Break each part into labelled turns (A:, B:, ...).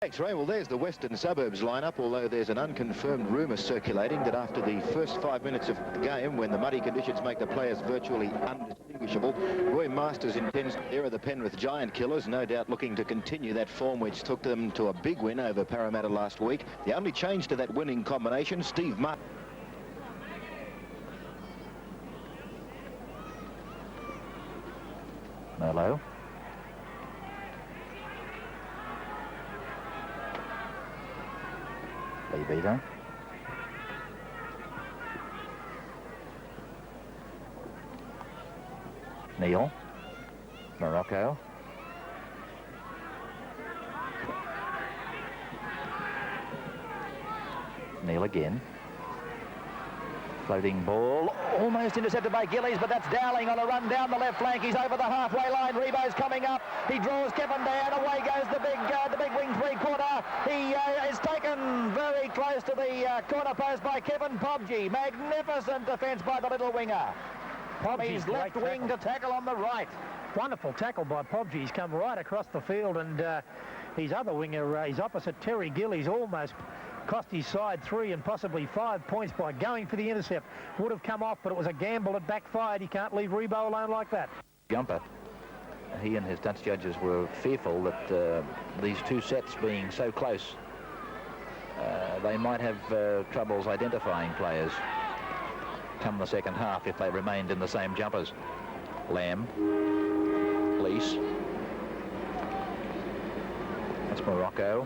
A: Thanks, Ray. Well, there's the Western Suburbs lineup, although there's an unconfirmed rumour circulating that after the first 5 minutes of the game, when the muddy conditions make the players virtually undistinguishable, Roy Masters intends there are the Penrith Giant Killers, no doubt looking to continue that form which took them to a big win over Parramatta last week. The only change to that winning combination, Steve Martin.
B: Hello. Lee Beater. Neil. Morocco. Neil again. Floating ball, almost intercepted by Gillies, but that's Dowling on a run down the left flank. He's over the halfway line. Rebo's coming up. He draws Kevin down. Away goes the big wing three-quarter. He is taken very close to the corner post by Kevin Pobji. Magnificent defence by the little winger. Pobji's left wing to tackle on the right.
C: Wonderful tackle by Pobji. He's come right across the field, and his other winger, his opposite, Terry Gillies, almost cost his side 3 and possibly 5 points by going for the intercept. Would have come off, but it was a gamble. It backfired. He can't leave Rebo alone like that.
B: Jumper. He and his Dutch judges were fearful that these two sets being so close, they might have troubles identifying players come the second half if they remained in the same jumpers. Lamb. Lease. That's Morocco.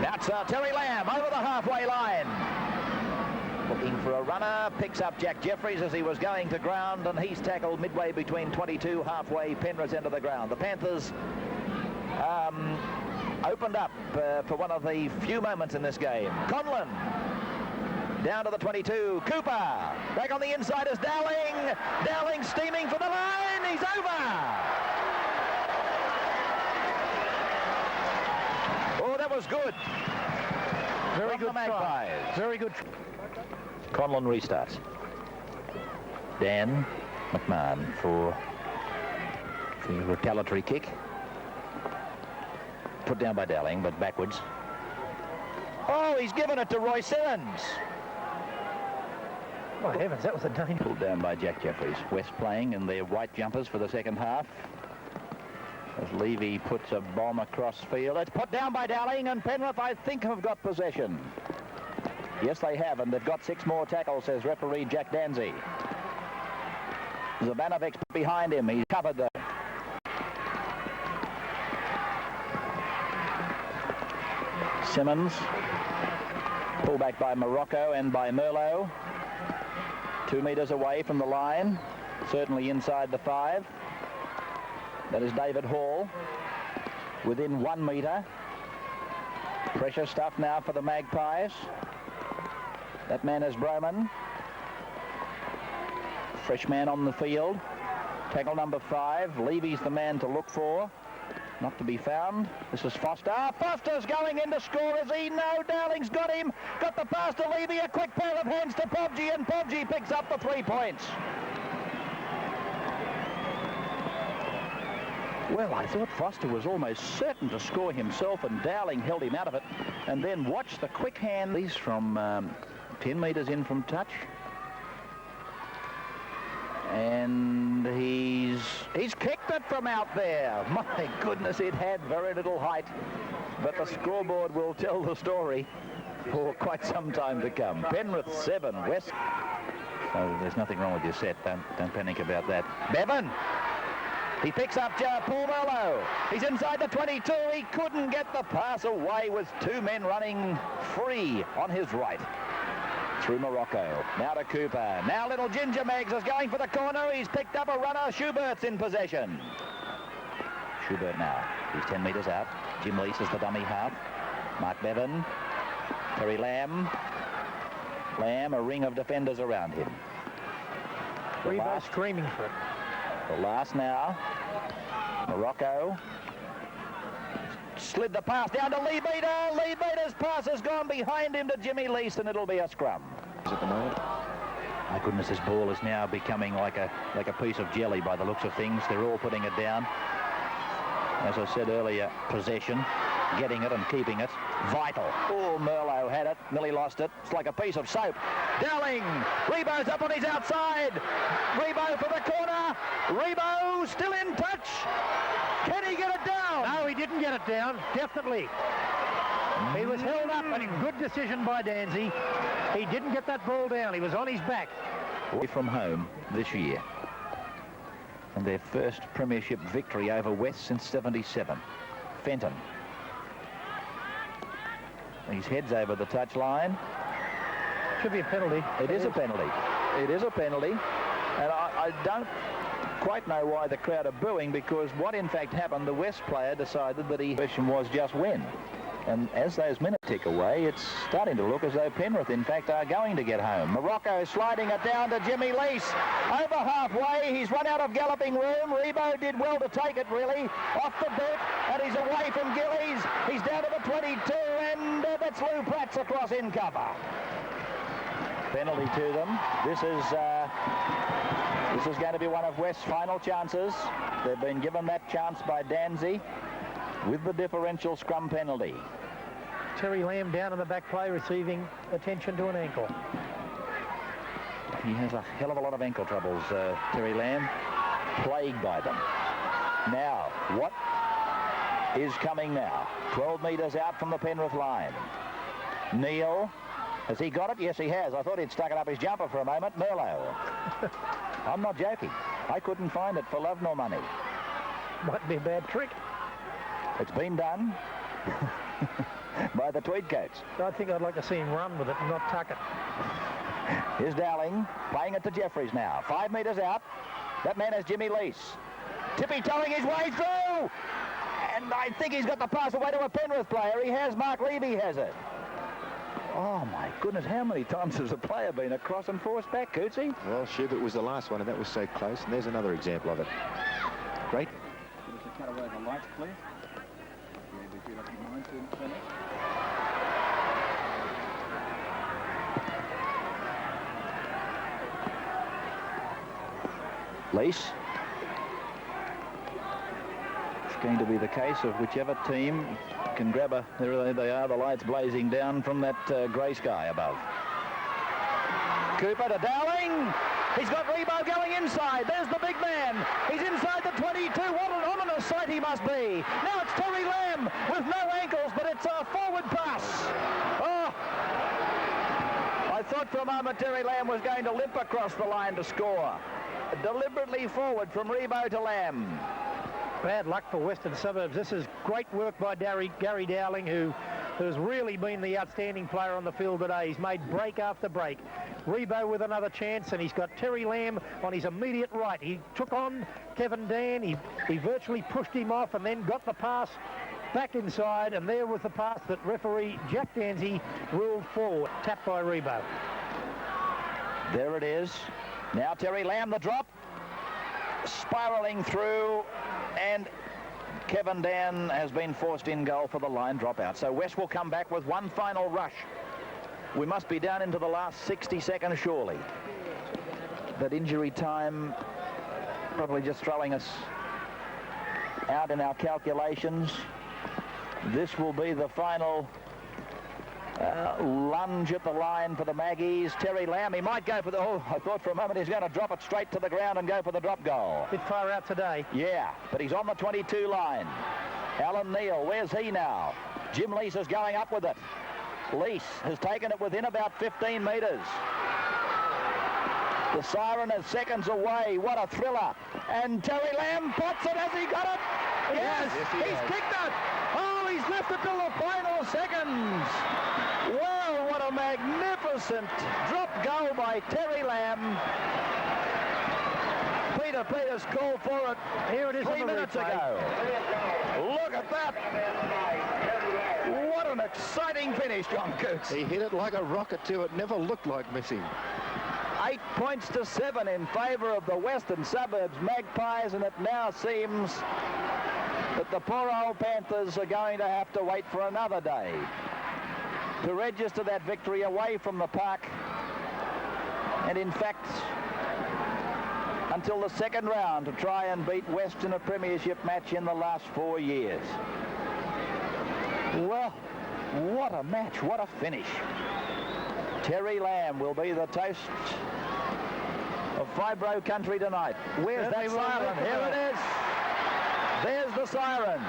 B: That's Terry Lamb over the halfway line. Looking for a runner, picks up Jack Jeffries as he was going to ground, and he's tackled midway between 22, halfway Penrith end of the ground. The Panthers opened up for one of the few moments in this game. Conlon down to the 22. Cooper back on the inside is Dowling. Dowling steaming for the line. He's over. Oh, that was good.
C: Very good try. Very good.
B: Conlon restarts. Dan McMahon for the retaliatory kick. Put down by Dowling, but backwards. Oh, he's given it to Roy Simmons.
C: Oh, heavens, that was a danger.
B: Pulled down by Jack Jeffries. West playing in their white jumpers for the second half. As Levy puts a bomb across field. It's put down by Dowling, and Penrith, I think, have got possession. Yes, they have, and they've got 6 more tackles, says referee Jack Danzy. Zavanovic's behind him. He's covered though. Simmons. Pulled back by Morocco and by Merlot. 2 metres away from the line. Certainly inside the 5. That is David Hall, within 1 metre. Pressure stuff now for the Magpies. That man is Broman. Fresh man on the field. Tackle number 5. Levy's the man to look for. Not to be found. This is Foster. Foster's going in to score, is he? No, Dowling's got him. Got the pass to Levy. A quick pair of hands to Pobji, and Pobji picks up the 3 points. Well, I thought Foster was almost certain to score himself, and Dowling held him out of it. And then watch the quick hand. He's from 10 metres in from touch. And he's kicked it from out there. My goodness, it had very little height. But the scoreboard will tell the story for quite some time to come. Penrith 7, West. So there's nothing wrong with your set. Don't panic about that. Bevan. He picks up Paul Merlot. He's inside the 22. He couldn't get the pass away with 2 men running free on his right. Through Morocco. Now to Cooper. Now little Ginger Meggs is going for the corner. He's picked up a runner. Schubert's in possession. Schubert now. He's 10 metres out. Jim Lease is the dummy half. Mark Bevan. Terry Lamb. Lamb, a ring of defenders around him.
C: Rebo screaming for it.
B: The last now. Morocco. Slid the pass down to Lee Beater. Lee Beater's pass has gone behind him to Jimmy Lease, and it'll be a scrum.
A: At the moment.
B: My goodness, this ball is now becoming like a piece of jelly by the looks of things. They're all putting it down. as I said earlier, possession, getting it and keeping it, vital. Oh, Merlot had it, nearly lost it. It's like a piece of soap. Dowling, Rebo's up on his outside. Rebo for the corner. Rebo still in touch. Can he get it down?
C: No, he didn't get it down, definitely. He was held up, and a good decision by Danzy. He didn't get that ball down. He was on his back.
B: Away from home this year. And their first premiership victory over West since 77. Fenton. His head's over the touchline.
C: Should be a penalty.
B: It is a penalty. It is a penalty. And I don't quite know why the crowd are booing, because what in fact happened, the West player decided that the question was just when. And as those minutes tick away, it's starting to look as though Penrith, in fact, are going to get home. Morocco sliding it down to Jimmy Lease. Over halfway, he's run out of galloping room. Rebo did well to take it, really, off the bit, and he's away from Gillies. He's down to the 22, and that's Lou Pratt's across in cover. Penalty to them. This is going to be one of West's final chances. They've been given that chance by Danzy with the differential scrum penalty.
C: Terry Lamb down in the back play, receiving attention to an ankle.
B: He has a hell of a lot of ankle troubles, Terry Lamb, plagued by them. Now, what is coming now? 12 metres out from the Penrith line. Neil, has he got it? Yes, he has. I thought he'd stuck it up his jumper for a moment. Merlot. I'm not joking. I couldn't find it for love nor money.
C: Might be a bad trick.
B: It's been done by the tweed coats.
C: I think I'd like to see him run with it and not tuck it.
B: Here's Dowling playing it to Jeffries now. 5 metres out. That man is Jimmy Lease. Tippy-toeing his way through. And I think he's got the pass away to a Penrith player. He has. Mark Levy has it. Oh, my goodness. How many times has a player been across and forced back, Cootsy?
A: Well, Shubert was the last one, and that was so close. And there's another example of it. Great.
D: Give us a cut away the lights, please.
B: Lease. It's going to be the case of whichever team can grab a... There they are, the lights blazing down from that grey sky above. Cooper to Dowling. He's got Rebo going inside. There's the big man. He's inside the 22. What an ominous sight he must be. Now it's Terry Lamb with no ankles, but it's a forward pass. Oh! I thought for a moment Terry Lamb was going to limp across the line to score. Deliberately forward from Rebo to Lamb.
C: Bad luck for Western Suburbs. This is great work by Gary Dowling, who's really been the outstanding player on the field today. He's made break after break. Rebo with another chance, and he's got Terry Lamb on his immediate right. He took on Kevin Dan. He virtually pushed him off and then got the pass back inside, and there was the pass that referee Jack Danzy ruled forward. Tapped by Rebo.
B: There it is. Now Terry Lamb, the drop. Spiralling through, and Kevin Dan has been forced in goal for the line dropout. So West will come back with one final rush. We must be down into the last 60 seconds, surely. That injury time probably just throwing us out in our calculations. This will be the final lunge at the line for the Maggies. Terry Lamb, he might go for the... Oh, I thought for a moment he's going to drop it straight to the ground and go for the drop goal.
C: Bit far out today.
B: Yeah, but he's on the 22 line. Alan Neal, where's he now? Jim Lease is going up with it. Lease has taken it within about 15 metres. The siren is seconds away. What a thriller. And Terry Lamb pots it. Has he got it? Yes, he's kicked it. Oh, he's left it till the final seconds. Well, what a magnificent drop goal by Terry Lamb. Peter Peters called for it.
C: Here it is
B: 3 minutes ago. Look at that. What an exciting finish, John Coots.
A: He hit it like a rocket too. It never looked like missing.
B: 8 points to 7 in favour of the Western Suburbs Magpies, and it now seems that the poor old Panthers are going to have to wait for another day to register that victory away from the park. And in fact, until the second round to try and beat West in a premiership match in the last 4 years. Well, what a match, what a finish. Terry Lamb will be the toast of Fibro country tonight. Where's that siren? Here it is. There's the siren.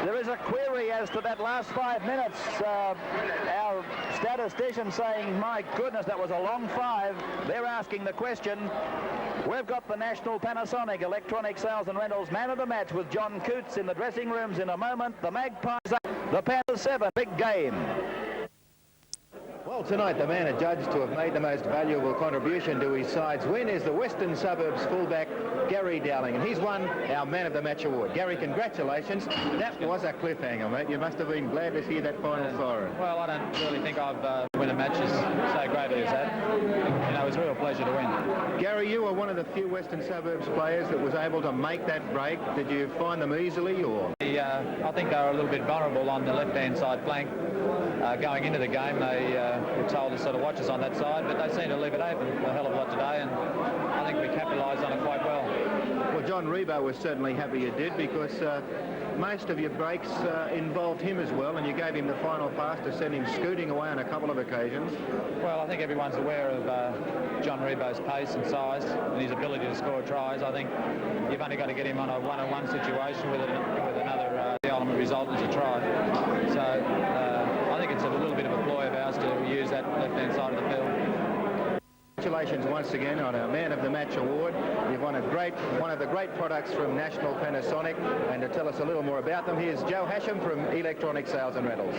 B: There is a query as to that last 5 minutes. Our statistician saying, my goodness, that was a long 5. They're asking the question. We've got the National Panasonic Electronic Sales and Rentals man of the match with John Coots in the dressing rooms in a moment. The Magpies up, the Panthers 7. Big game.
A: Well, tonight the man adjudged to have made the most valuable contribution to his side's win is the Western Suburbs fullback Gary Dowling, and he's won our Man of the Match award. Gary, congratulations. That was a cliffhanger, mate. You must have been glad to hear that final siren.
D: Well, I don't really think I've won a match so greatly as that. You know, it was a real pleasure to win.
A: Gary, you were one of the few Western Suburbs players that was able to make that break. Did you find them easily, or?
D: I think they were a little bit vulnerable on the left-hand side flank. Going into the game, they were told to sort of watch us on that side, but they seemed to leave it open a hell of a lot today, and I think we capitalised on it quite well.
A: Well, John Rebo was certainly happy you did, because most of your breaks involved him as well, and you gave him the final pass to send him scooting away on a couple of occasions.
D: Well, I think everyone's aware of John Rebo's pace and size and his ability to score tries. I think you've only got to get him on a one-on-one situation with another the ultimate result is a try. So I think it's a little bit of a ploy of ours to use that left-hand side of the field.
A: Congratulations once again on our Man of the Match award. You've won one of the great products from National Panasonic, and to tell us a little more about them, here's Joe Hasham from Electronic Sales and Rentals.